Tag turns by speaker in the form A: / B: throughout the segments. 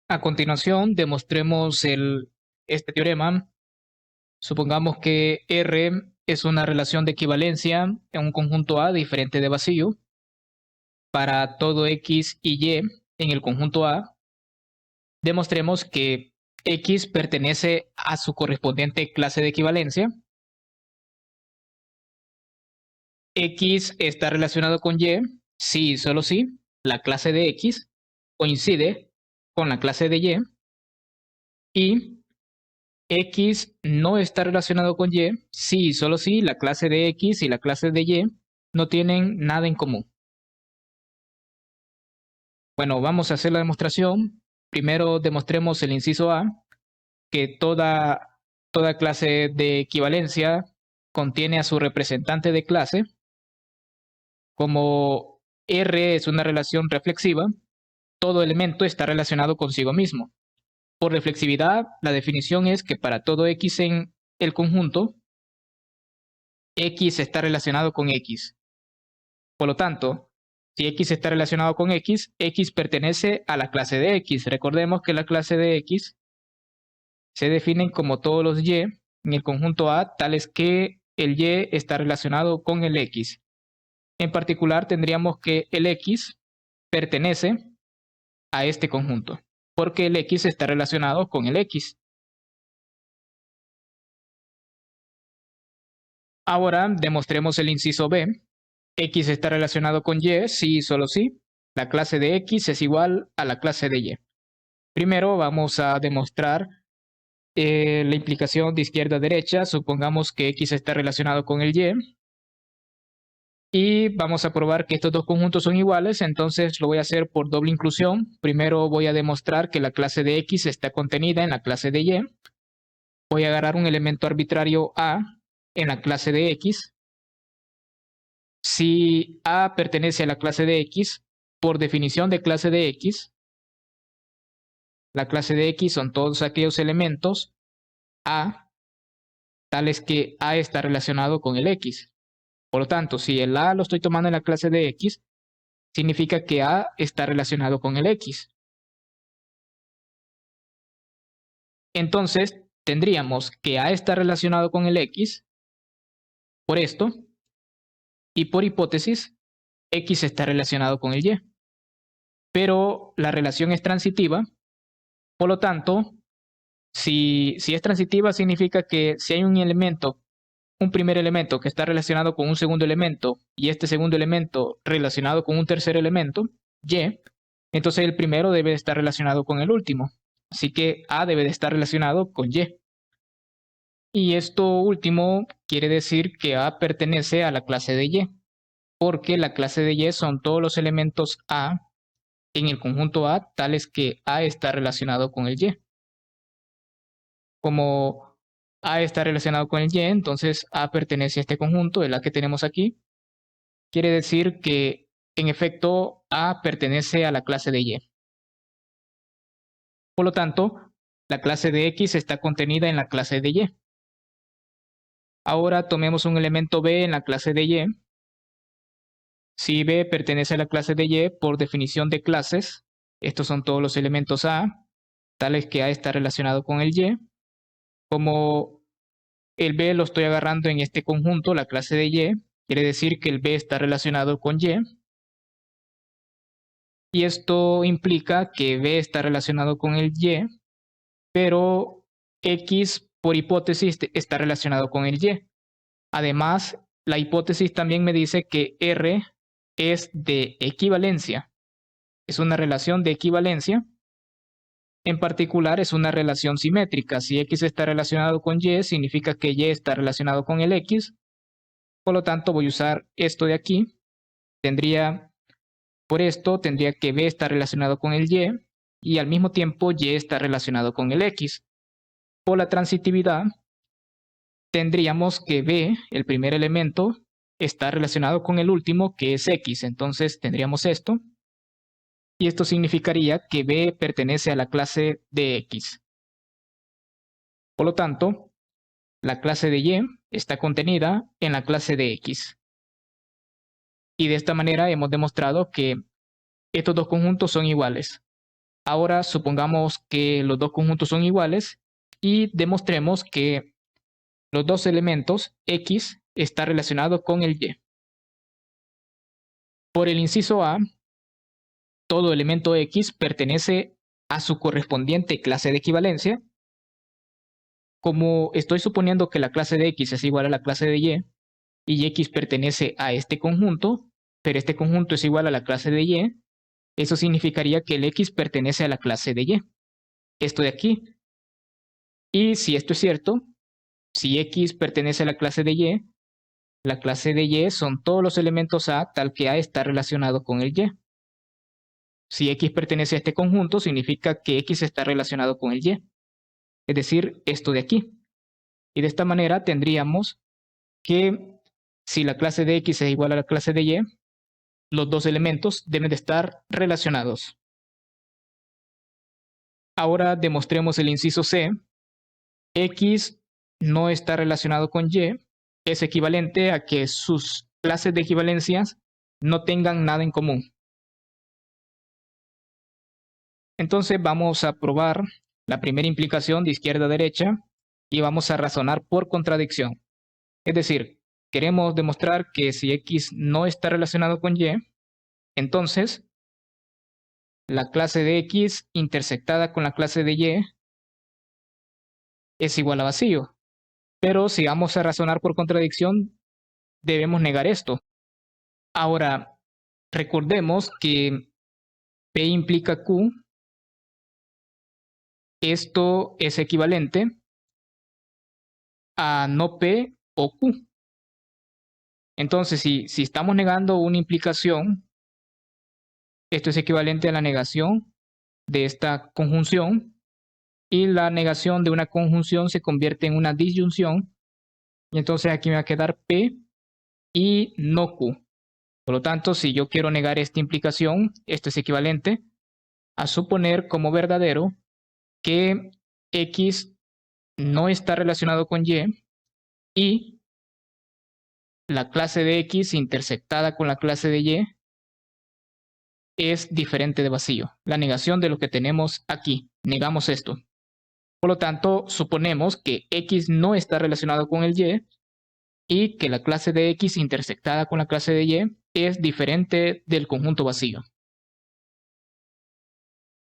A: A continuación, demostremos este teorema. Supongamos que R es una relación de equivalencia en un conjunto A diferente de vacío para todo X y Y en el conjunto A. Demostremos que X pertenece a su correspondiente clase de equivalencia. X está relacionado con Y si y solo si la clase de X coincide con la clase de Y, y X no está relacionado con Y si y solo si la clase de X y la clase de Y no tienen nada en común. Bueno, vamos a hacer la demostración. Primero demostremos el inciso A, que toda clase de equivalencia contiene a su representante de clase. Como R es una relación reflexiva, todo elemento está relacionado consigo mismo. Por reflexividad, la definición es que para todo X en el conjunto, X está relacionado con X. Por lo tanto, si X está relacionado con X, X pertenece a la clase de X. Recordemos que la clase de X se definen como todos los Y en el conjunto A, tales que el Y está relacionado con el X. En particular, tendríamos que el X pertenece a este conjunto, porque el X está relacionado con el X. Ahora demostremos el inciso B. X está relacionado con Y si y solo si la clase de X es igual a la clase de Y. Primero vamos a demostrar la implicación de izquierda a derecha. Supongamos que X está relacionado con el Y. Y vamos a probar que estos dos conjuntos son iguales, entonces lo voy a hacer por doble inclusión. Primero voy a demostrar que la clase de X está contenida en la clase de Y. Voy a agarrar un elemento arbitrario A en la clase de X. Si A pertenece a la clase de X, por definición de clase de X, la clase de X son todos aquellos elementos A, tales que A está relacionado con el X. Por lo tanto, si el A lo estoy tomando en la clase de X, significa que A está relacionado con el X. Entonces, tendríamos que A está relacionado con el X por esto, y por hipótesis, X está relacionado con el Y. Pero la relación es transitiva, por lo tanto, si es transitiva, significa que si hay un primer elemento que está relacionado con un segundo elemento y este segundo elemento relacionado con un tercer elemento, Y, entonces el primero debe estar relacionado con el último. Así que A debe de estar relacionado con Y. Y esto último quiere decir que A pertenece a la clase de Y, porque la clase de Y son todos los elementos A en el conjunto A, tales que A está relacionado con el Y. Como A está relacionado con el Y, entonces A pertenece a este conjunto, el A que tenemos aquí. Quiere decir que, en efecto, A pertenece a la clase de Y. Por lo tanto, la clase de X está contenida en la clase de Y. Ahora tomemos un elemento B en la clase de Y. Si B pertenece a la clase de Y, por definición de clases, estos son todos los elementos A, tales que A está relacionado con el Y. Como el B lo estoy agarrando en este conjunto, la clase de Y, quiere decir que el B está relacionado con Y. Y esto implica que B está relacionado con el Y, pero X por hipótesis está relacionado con el Y. Además, la hipótesis también me dice que R es de equivalencia. Es una relación de equivalencia. En particular, es una relación simétrica. Si X está relacionado con Y, significa que Y está relacionado con el X. Por lo tanto, voy a usar esto de aquí. Por esto, tendría que B está relacionado con el y al mismo tiempo Y está relacionado con el X. Por la transitividad, tendríamos que B, el primer elemento, está relacionado con el último, que es X. Entonces, tendríamos esto. Y esto significaría que B pertenece a la clase de X. Por lo tanto, la clase de Y está contenida en la clase de X. Y de esta manera hemos demostrado que estos dos conjuntos son iguales. Ahora supongamos que los dos conjuntos son iguales y demostremos que los dos elementos X está relacionado con el Y. Por el inciso A, todo elemento X pertenece a su correspondiente clase de equivalencia. Como estoy suponiendo que la clase de X es igual a la clase de y X pertenece a este conjunto, pero este conjunto es igual a la clase de Y, eso significaría que el X pertenece a la clase de Y. Esto de aquí. Y si esto es cierto, si X pertenece a la clase de Y son todos los elementos A tal que A está relacionado con el Y. Si X pertenece a este conjunto, significa que X está relacionado con el Y. Es decir, esto de aquí. Y de esta manera tendríamos que si la clase de X es igual a la clase de Y, los dos elementos deben de estar relacionados. Ahora demostremos el inciso C. X no está relacionado con Y es equivalente a que sus clases de equivalencias no tengan nada en común. Entonces vamos a probar la primera implicación de izquierda a derecha y vamos a razonar por contradicción. Es decir, queremos demostrar que si X no está relacionado con Y, entonces la clase de X intersectada con la clase de Y es igual a vacío. Pero si vamos a razonar por contradicción, debemos negar esto. Ahora, recordemos que P implica Q. Esto es equivalente a no P o Q. Entonces, si estamos negando una implicación, esto es equivalente a la negación de esta conjunción, y la negación de una conjunción se convierte en una disyunción, y entonces aquí me va a quedar P y no Q. Por lo tanto, si yo quiero negar esta implicación, esto es equivalente a suponer como verdadero que X no está relacionado con y la clase de X intersectada con la clase de Y es diferente de vacío. La negación de lo que tenemos aquí. Negamos esto. Por lo tanto, suponemos que X no está relacionado con el y que la clase de X intersectada con la clase de Y es diferente del conjunto vacío.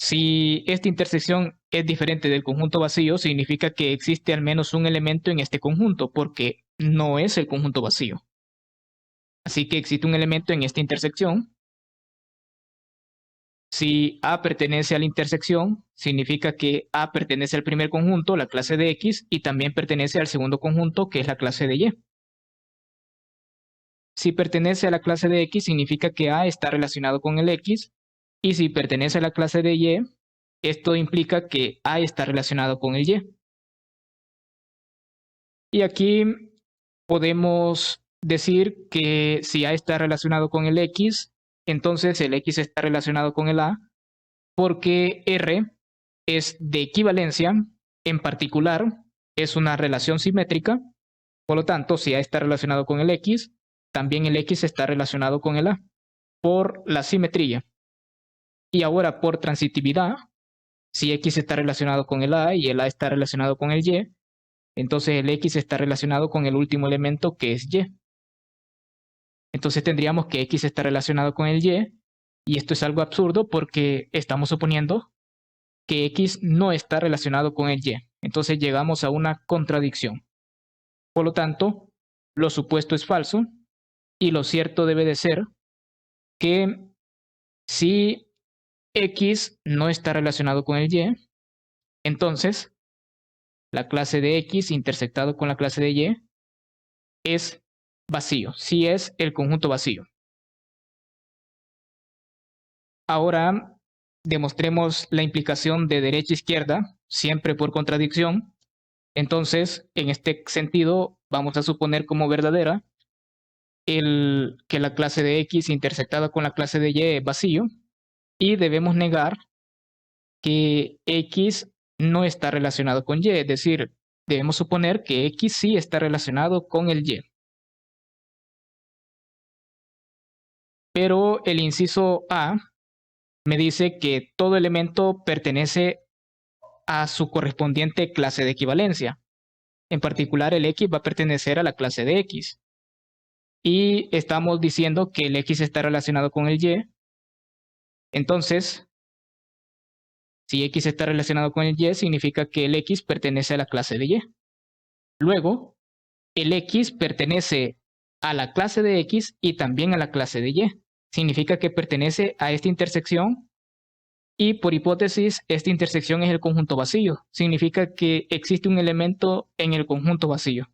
A: Si esta intersección es diferente del conjunto vacío, significa que existe al menos un elemento en este conjunto, porque no es el conjunto vacío. Así que existe un elemento en esta intersección. Si A pertenece a la intersección, significa que A pertenece al primer conjunto, la clase de X, y también pertenece al segundo conjunto, que es la clase de Y. Si pertenece a la clase de X, significa que A está relacionado con el X, y si pertenece a la clase de Y, esto implica que A está relacionado con el Y. Y aquí podemos decir que si A está relacionado con el X, entonces el X está relacionado con el A, porque R es de equivalencia, en particular, es una relación simétrica. Por lo tanto, si A está relacionado con el X, también el X está relacionado con el A, por la simetría. Y ahora, por transitividad, si X está relacionado con el A y el A está relacionado con el Y, entonces el X está relacionado con el último elemento, que es Y. Entonces tendríamos que X está relacionado con el y esto es algo absurdo porque estamos suponiendo que X no está relacionado con el Y. Entonces llegamos a una contradicción. Por lo tanto, lo supuesto es falso y lo cierto debe de ser que si X no está relacionado con el Y, entonces la clase de X intersectado con la clase de Y es vacío, si es el conjunto vacío. Ahora demostremos la implicación de derecha a izquierda, siempre por contradicción. Entonces, en este sentido, vamos a suponer como verdadera que la clase de X intersectada con la clase de Y es vacío, y debemos negar que X no está relacionado con Y, es decir, debemos suponer que X sí está relacionado con el Y. Pero el inciso A me dice que todo elemento pertenece a su correspondiente clase de equivalencia. En particular, el X va a pertenecer a la clase de X. Y estamos diciendo que el X está relacionado con el Y. Entonces, si X está relacionado con el Y, significa que el X pertenece a la clase de Y. Luego, el X pertenece a la clase de X y también a la clase de Y. Significa que pertenece a esta intersección y por hipótesis esta intersección es el conjunto vacío. Significa que existe un elemento en el conjunto vacío.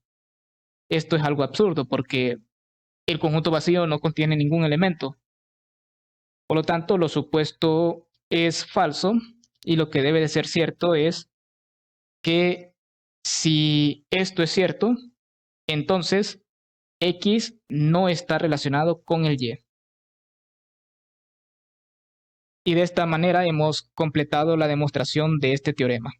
A: Esto es algo absurdo porque el conjunto vacío no contiene ningún elemento. Por lo tanto, lo supuesto es falso y lo que debe de ser cierto es que si esto es cierto, entonces X no está relacionado con el Y. Y de esta manera hemos completado la demostración de este teorema.